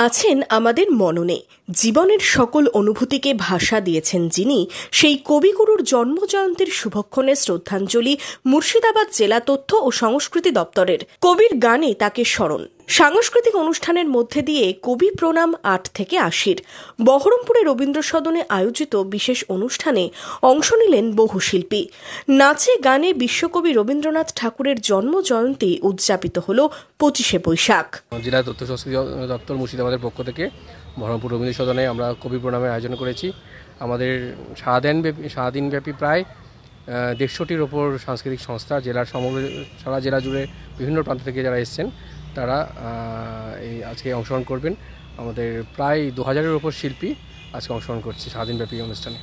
আছেন আমাদের মননে, জীবনের সকল অনুভূতিকে ভাষা দিয়েছেন যিনি, সেই কবিগুরুর জন্মজয়ন্তীর শুভক্ষণে শ্রদ্ধাঞ্জলি মুর্শিদাবাদ জেলা তথ্য ও সংস্কৃতি দপ্তরের। কবির গানে তাকে স্মরণ। সাংস্কৃতিক অনুষ্ঠানের মধ্যে দিয়ে কবি প্রণাম ৮ থেকে ৮০। বহরমপুরে রবীন্দ্র সদনে আয়োজিত বিশেষ অনুষ্ঠানে অংশ নিলেন বহু শিল্পী। নাচে গানে বিশ্বকবি রবীন্দ্রনাথ ঠাকুরের জন্মজয়ন্তী উদযাপিত হল ২৫শে বৈশাখ। জেলা তথ্য সংস্কৃতি দপ্তর মুর্শিদাবাদের পক্ষ থেকে বহরমপুর রবীন্দ্র সদনে আমরা কবি প্রণামের আয়োজন করেছি। আমাদের সারাদিনব্যাপী প্রায় ১৫০টির ওপর সাংস্কৃতিক সংস্থা জেলার সারা জেলা জুড়ে বিভিন্ন প্রান্ত থেকে যারা এসছেন তারা আজকে অংশগ্রহণ করবেন। আমাদের প্রায় ২০০০-এর ওপর শিল্পী আজকে অংশগ্রহণ করছে সারাদিনব্যাপী অনুষ্ঠানে।